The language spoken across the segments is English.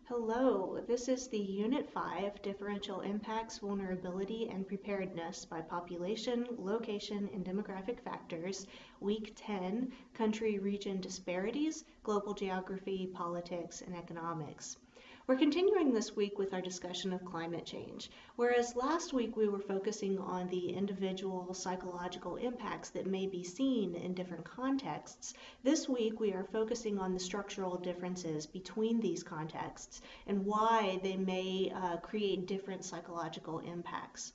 Hello, this is the Unit 5 Differential Impacts, Vulnerability, and Preparedness by Population, Location, and Demographic Factors, Week 10, Country Region Disparities, Global Geography, Politics, and Economics. We're continuing this week with our discussion of climate change. Whereas last week we were focusing on the individual psychological impacts that may be seen in different contexts, this week we are focusing on the structural differences between these contexts and why they may create different psychological impacts.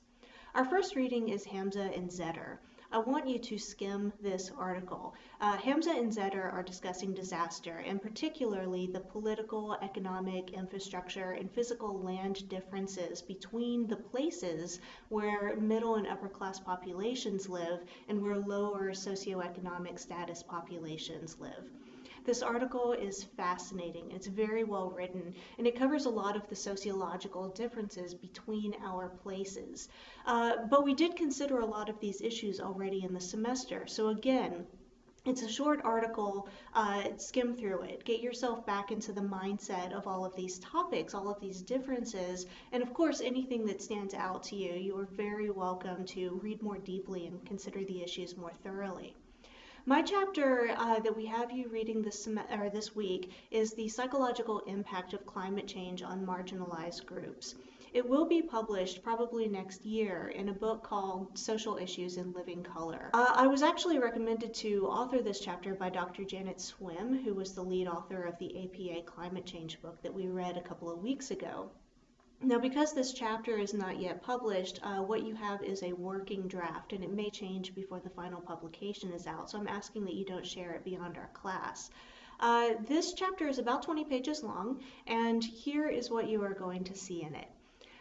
Our first reading is Hamza and Zetter. I want you to skim this article. Hamza and Zetter are discussing disaster, and particularly the political, economic, infrastructure, and physical land differences between the places where middle and upper class populations live and where lower socioeconomic status populations live. This article is fascinating. It's very well written, and it covers a lot of the sociological differences between our places. But we did consider a lot of these issues already in the semester. So again, it's a short article, skim through it, get yourself back into the mindset of all of these topics, all of these differences, and of course anything that stands out to you, you are very welcome to read more deeply and consider the issues more thoroughly. My chapter that we have you reading this week is the psychological impact of climate change on marginalized groups. It will be published probably next year in a book called Social Issues in Living Color. I was actually recommended to author this chapter by Dr. Janet Swim, who was the lead author of the APA climate change book that we read a couple of weeks ago. Now, because this chapter is not yet published, what you have is a working draft, and it may change before the final publication is out, so I'm asking that you don't share it beyond our class. This chapter is about 20 pages long, and here is what you are going to see in it.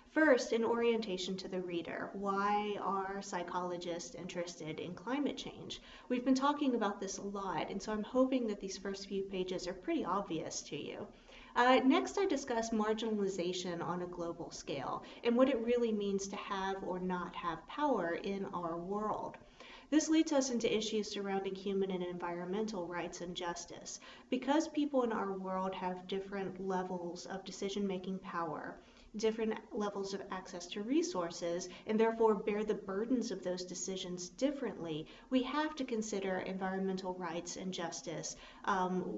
First, an orientation to the reader. Why are psychologists interested in climate change? We've been talking about this a lot, and so I'm hoping that these first few pages are pretty obvious to you. Next, I discuss marginalization on a global scale and what it really means to have or not have power in our world. This leads us into issues surrounding human and environmental rights and justice. Because people in our world have different levels of decision-making power, different levels of access to resources, and therefore bear the burdens of those decisions differently, we have to consider environmental rights and justice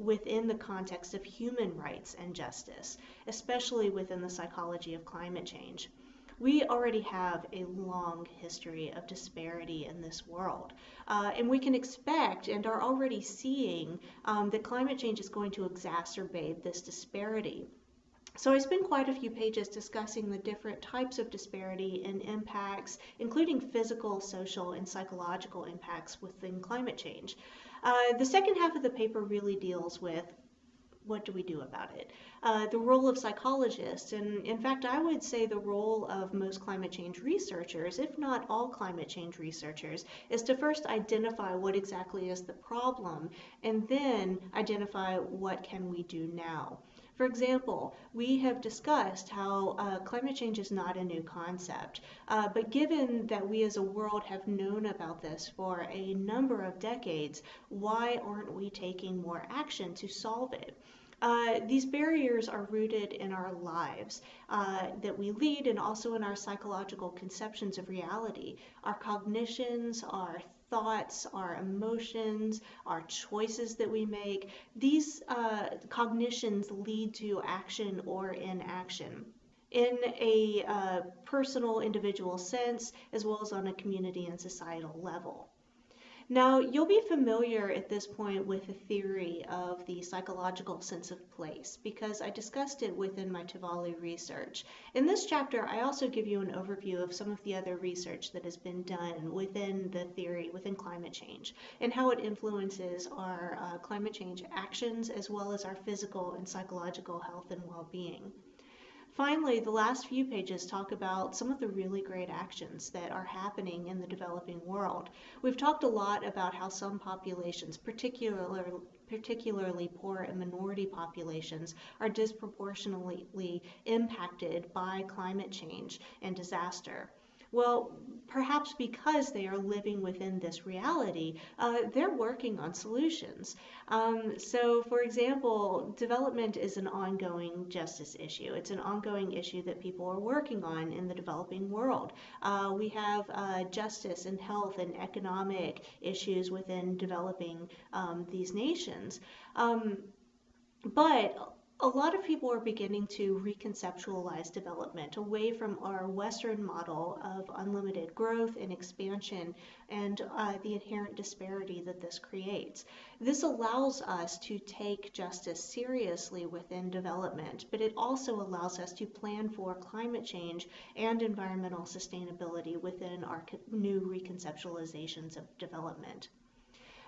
within the context of human rights and justice, especially within the psychology of climate change. We already have a long history of disparity in this world, and we can expect and are already seeing that climate change is going to exacerbate this disparity. So I spent quite a few pages discussing the different types of disparity and impacts, including physical, social, and psychological impacts within climate change. The second half of the paper really deals with what do we do about it? The role of psychologists, and in fact I would say the role of most climate change researchers, if not all climate change researchers, is to first identify what exactly is the problem and then identify what can we do now. For example, we have discussed how climate change is not a new concept, but given that we as a world have known about this for a number of decades, why aren't we taking more action to solve it? These barriers are rooted in our lives that we lead and also in our psychological conceptions of reality. Our cognitions, our thoughts, our emotions, our choices that we make, these cognitions lead to action or inaction in a personal, individual sense, as well as on a community and societal level. Now, you'll be familiar at this point with the theory of the psychological sense of place because I discussed it within my Tavali research. In this chapter, I also give you an overview of some of the other research that has been done within the theory, within climate change, and how it influences our climate change actions as well as our physical and psychological health and well-being. Finally, the last few pages talk about some of the really great actions that are happening in the developing world. We've talked a lot about how some populations, particularly poor and minority populations, are disproportionately impacted by climate change and disaster. Well, perhaps because they are living within this reality, they're working on solutions. So, for example, development is an ongoing justice issue. It's an ongoing issue that people are working on in the developing world. We have justice and health and economic issues within developing these nations. Um, but a lot of people are beginning to reconceptualize development away from our Western model of unlimited growth and expansion and the inherent disparity that this creates. This allows us to take justice seriously within development, but it also allows us to plan for climate change and environmental sustainability within our new reconceptualizations of development.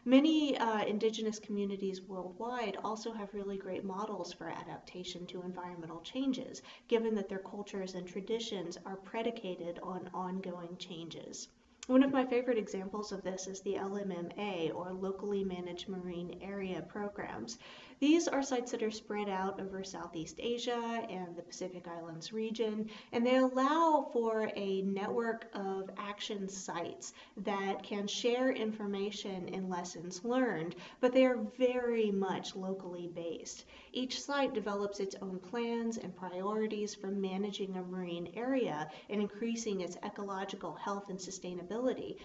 Many indigenous communities worldwide also have really great models for adaptation to environmental changes, given that their cultures and traditions are predicated on ongoing changes. One of my favorite examples of this is the LMMA, or Locally Managed Marine Area Programs. These are sites that are spread out over Southeast Asia and the Pacific Islands region, and they allow for a network of action sites that can share information and lessons learned, but they are very much locally based. Each site develops its own plans and priorities for managing a marine area and increasing its ecological health and sustainability.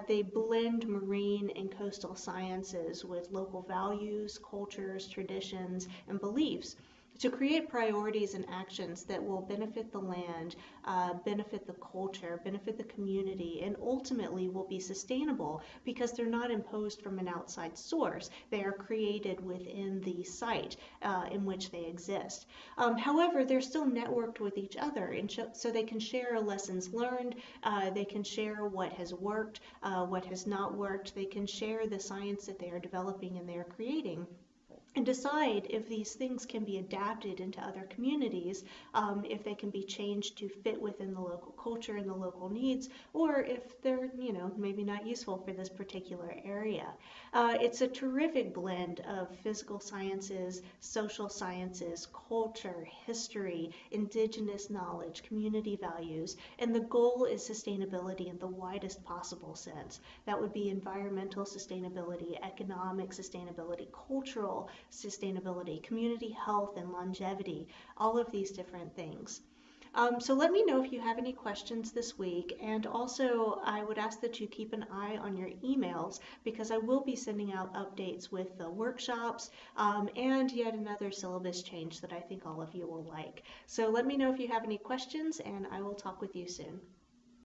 They blend marine and coastal sciences with local values, cultures, traditions, and beliefs to create priorities and actions that will benefit the land, benefit the culture, benefit the community, and ultimately will be sustainable because they're not imposed from an outside source. They are created within the site in which they exist. However, they're still networked with each other, and so they can share lessons learned, they can share what has worked, what has not worked, they can share the science that they are developing and they are creating, and decide if these things can be adapted into other communities, if they can be changed to fit within the local culture and the local needs, or if they're, maybe not useful for this particular area. It's a terrific blend of physical sciences, social sciences, culture, history, indigenous knowledge, community values, and the goal is sustainability in the widest possible sense. That would be environmental sustainability, economic sustainability, cultural sustainability, community health, and longevity, all of these different things. So let me know if you have any questions this week, and also I would ask that you keep an eye on your emails because I will be sending out updates with the workshops and yet another syllabus change that I think all of you will like. So let me know if you have any questions, and I will talk with you soon.